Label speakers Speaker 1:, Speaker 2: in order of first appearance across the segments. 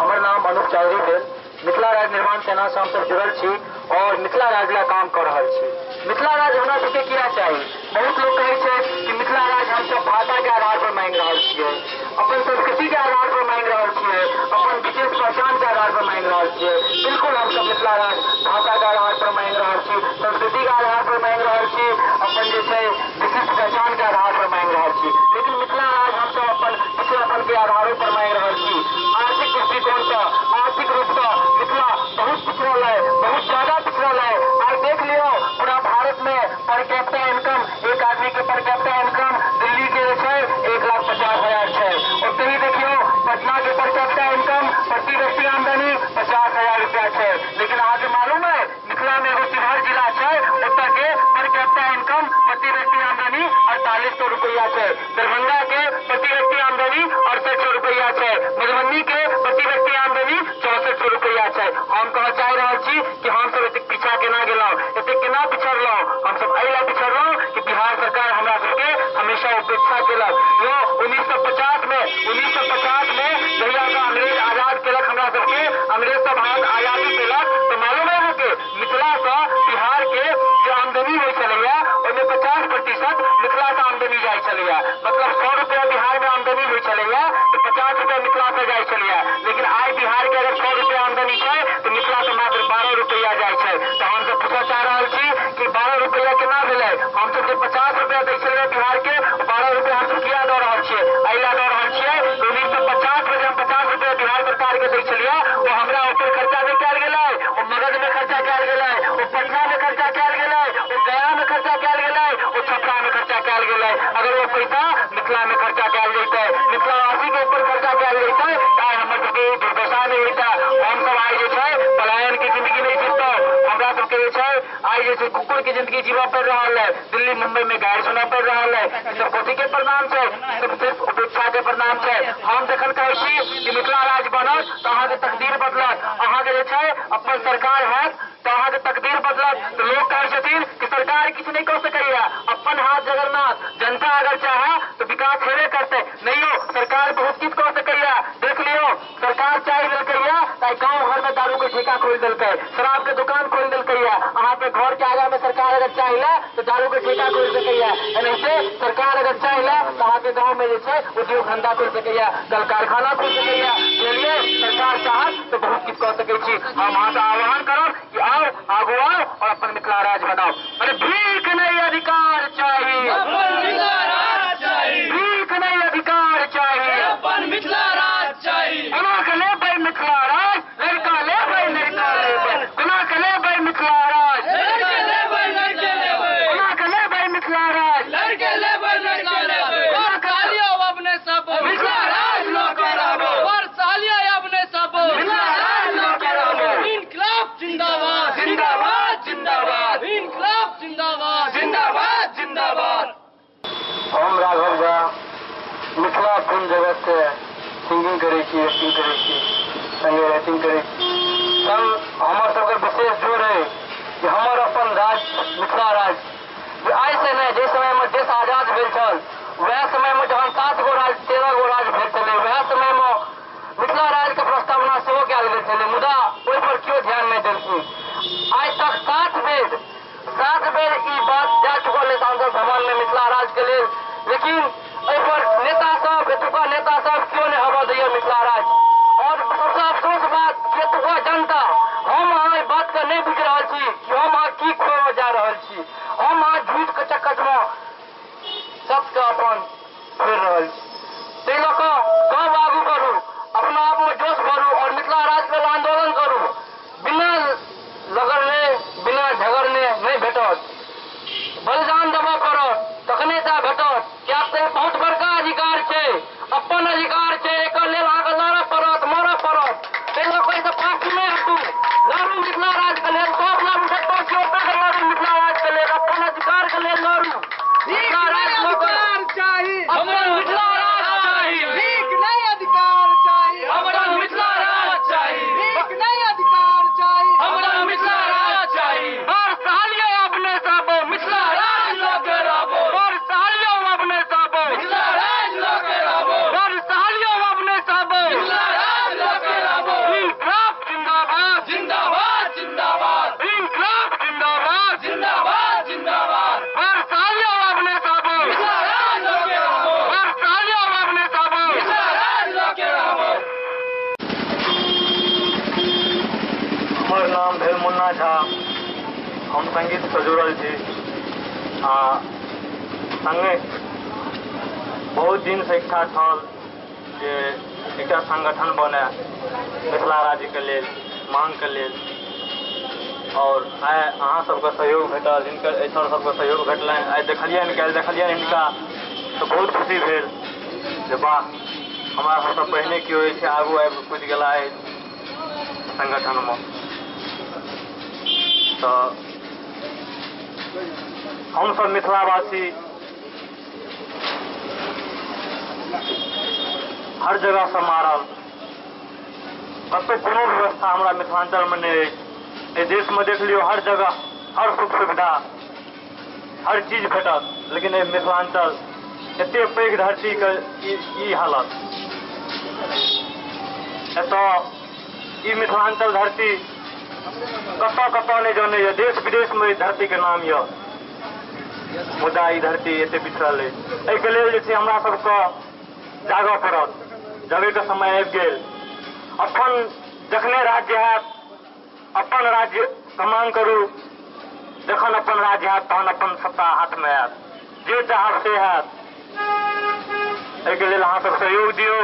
Speaker 1: हमर नाम अनुप चौधरी भेल। मिथिला राज्य निर्माण सेना से हम सब जुड़ल छी और मिथिला राज्य ला काम कर रहल छी। मिथिला राज्य हमरा सबके किया चाहिए? बहुत लोग कहे छै कि मिथिला राज्य हम सब भाषा के आधार पर मांग रहल छियै, अपन संस्कृति के आधार पर मांग रहल छियै, अपन विशेष पहचान के आधार पर मांग रहल छियै। बिल्कुल हम सब मिथिला राज्य भाषा के आधार पर मांग रहल छी, संस्कृति के आधार पर मांग रहल छी, अपन जे छै विशिष्ट पहचान के आधार पर मांग रहल छी। लेकिन मिथिला राज्य हम सब अपन पिछड़ापन के आधारों पर मांग रहल छी। आर्थिक दृष्टिकोण से, आर्थिक रूप से मिथिला बहुत पिछड़ल है, बहुत ज्यादा पिछड़ल है। आज देख लियो पूरा भारत में पर कैपिटा इनकम, एक आदमी के पर कैपिटा इनकम दिल्ली के है 1,50,000 है। और कहीं देखियो पटना के पर कैपिटा इनकम प्रति व्यक्ति आमदनी 50,000 रुपया है। लेकिन आगे मालूम है मिथिला में एगो शिवहर जिला है, उत्तर के पर कैपिटा इनकम प्रति व्यक्ति आमदनी 4800 रुपया है। दरभंगा के प्रति व्यक्ति आमदनी 6800 रुपया है। मधुबनी के प्रति व्यक्ति आमदनी 6400 रुपया है। हम कह चाह रहा छी कि हम सब एते पीछा केना गेलौं, एते केना पिछड़लौं। हम सब एला पिछड़लौं कि बिहार सरकार हमरा सबके हमेशा उपेक्षा केलक। यो 1950 में जहिया का अंग्रेज आजाद केलक हमरा सबके, अंग्रेज सब भारत आजादी केलक तो मालूम है अहाँ के मिथिला से बिहार के जो आमदनी होय छलैया ओहिमे 50% मिथिला से आमदनी जाय छलैया। मतलब 100 रुपया बिहार में आमदनी होय छलैया तो 50 रुपया मिथिला से जाय छलैया। लेकिन आज बिहार के अगर 100 रुपया आमदनी है तो मिथिला से मात्र 12 रुपया जाय छै। तो हम सब पूछा चाह रहा छी कि 12 रुपया केना भेलै? हम सब जे 50 रुपया दै छलियै बिहार के 12 रुपया हम सब किया दऽ रहल छियै? एहिला दऽ रहल छियै 1950 में जब 50 रुपया बिहार सरकार के दै छलियै वो हमरा ऊपर खर्चा नहीं कयल गेलै, वो मगध में खर्चा कयल गेलै, वो पटना में खर्चा कयल गेलै, वो गया में खर्चा कयल गेलै, वो छपरा में खर्चा कयल गेलै। अगर वो पैसा मिथिला में खर्चा कयल जैतै, मिथिलावासी के ऊपर खर्चा कयल जैतै तो हमर सबके दुर्दशा नहीं होता। हम सब आइ जे छै पलायन के जिंदगी नहीं जीतौ। हमरा सबके जे छै आइ जे छै कुकुर की जिंदगी जीवा पड़ रहा है, दिल्ली मुंबई में गाड़ी सुना पड़ रहा है। सब कथी के परिणाम छै? सब सिर्फ उपेक्षा के परिणाम छै। हम जखन कहै छी कि मिथिला राज्य बनत तो अहाँ के तकदीर बदलत, अहाँ के जे छै अपन सरकार हैत तो अहाँ के तकदीर बदलत। तो लोग कहै छथिन कि सरकार किछु नहीं कर सकैया, अपन हाथ जगन्नाथ, जनता अगर चाहे तो विकास हेबे करते। नहीं हो, सरकार बहुत किछु कर सकैया। देख लियो सरकार चाह देलकैया ताकि गाँव घर में दारू के ठेका खोल देलकै, शराब के दुकान खोल देलकैया। अहाँ के घर के आगा में सरकार अगर चाहे तो दारू के ठेका खोल सकैया। ऐसे सरकार अगर चाहे तो अहाँ के गाँव में जे छै उद्योग धंधा खोल सकैया, कल कारखाना खोल सकैया। चलिए सरकार चाहत तो बहुत किछु कर सकै छी। हम अहाँ से आह्वान करब कि आओ आगू आओ और अपन मिथिला राज्य बनाओ। अरे भीख नहीं अधिकार चाहिए, भीख नहीं अधिकार चाहिए,
Speaker 2: अपन मिथिला राज्य चाहिए।
Speaker 1: कोना के लेबै मिथिला राज्य, लड़का लेबै लड़का लेबै, कोना के लेबै मिथिला राज्य,
Speaker 2: लड़के लेबै लड़के लेबै,
Speaker 1: कोना के लेबै मिथिला राज्य,
Speaker 2: लड़के लेबै लड़के लेबै। और सालियो अपने सब
Speaker 1: मिथिला राज्य लो कराबो,
Speaker 2: और सालियो अपने सब
Speaker 1: मिथिला राज्य लो कराबो।
Speaker 2: इनकलाब जिंदाबाद
Speaker 1: जिंदाबाद जिंदाबाद
Speaker 2: इनकलाब जिंदाबाद
Speaker 1: जिंदाबाद जिंदाबाद। हम राघव झा मिथिला फिल्म जगत से सिंगिंग करे छी, एक्टिंग करे छी, संगे एक्टिंग करे छी। हमर सबके विशेष जोर है कि हमर अपन राज्य मिथिला राज्य आज से नहीं, जे समय में देश आजाद भेल छल वह समय में जहन 7 गो राज्य 13 गो राज्य भेल छलै वह समय में मिथिला राज्य के प्रस्तावना सेहो कयल गेल छलै, मुदा ओहि पर केओ ध्यान नहीं देलखिन। आज तक 7 बेर ई बात जा चुकल है सांसद भवन में मिथिला राज्य के लेल, लेकिन एहि पर नेता सब एतुका नेता सब क्यों नहीं हवा दैया मिथिला राज्य। और सबसे अफसोस बात कि एतुका जनता हम अहाँ ई बात के नहीं बुझि रहल छी कि हम अहाँ की खोए जा रहल छी। हम अहाँ झूठ के चक्कर में सत्य के अपन छोड़ि रहल छी। ताहि लऽ कऽ सब आगू बढ़ू, अपना आप में जोश भरू और मिथिला राज्य के आंदोलन करू। बिना लगरने बिना झगड़ने नहीं भेटत, बलिदान देबऽ पड़त तखने ता भेटत। क्या तो बहुत बड़का अधिकार छै, अपन अधिकार छै, एकर लेल अहाँके लड़ऽ पड़त, मरऽ पड़त। ताहि लऽ कऽ एहिसँ पाछू नहि हटू, लड़ू मिथिला राज्य के लेल, सब लड़ू, डॉक्टर के ऊपर लड़ू मिथिला राज्य के लेल, अपन अधिकार के लेल लड़ू। मिथिला राज्य चाहिए,
Speaker 2: अपन मिथिला राज्य चाहिए।
Speaker 1: संगीत से जुड़ल छी संगे बहुत दिन से इच्छा छल जे एकटा संगठन बने मिथिला राज्य के लेल मांग के लेल और आइ अहाँ सबके सहयोग भेटल हिनकर सर सबके सहयोग भेटलनि आइ देखलियनि काल्हि देखलियनि हिनका तो बहुत खुशी भेल जे वाह हमरा सबसँ पहिने की होइ छै आगू आबि कुदि गेला है संगठन में तो हम सब मिथिलावासी हर जगह से मारल कतौ कोनो व्यवस्था हमरा मिथिलांचल में नहीं है देश में देख लियो हर जगह हर सुख सुविधा हर चीज भेटत लेकिन मिथिलांचल एते पैघ धरती के ई हालत एतऽ ई मिथिलांचल धरती कतऽ कतऽ नहीं जाने ये देश विदेश में धरती के नाम ये मुदा ई धरती एते बिछड़ल है एहिके लेल जे छै हमरा सबके जागऽ पड़त जगह के समय आबि गेल अपन जखने राज्य हैत अपन राज्य के मांग करू जखन अपन राज्य हैत तहन अपन सत्ता हाथ में आयत जे चाहब से हैत एहिके लेल अहाँ सब सहयोग दियौ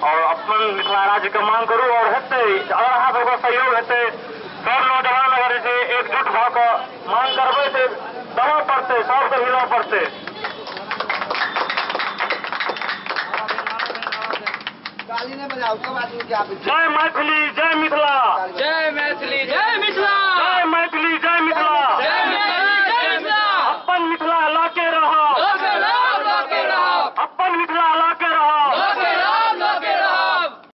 Speaker 1: और अपन मिथिला राज्य के मांग करू और हेतै अगर अहाँ सबके सहयोग हेतै सब नौजवान अगर जे एकजुट भऽ कऽ मांग करबै तऽ देबऽ पड़तै सबके हिलऽ पड़तै जय मैथिली जय मिथिला
Speaker 2: जय मैथिली जय मिथिला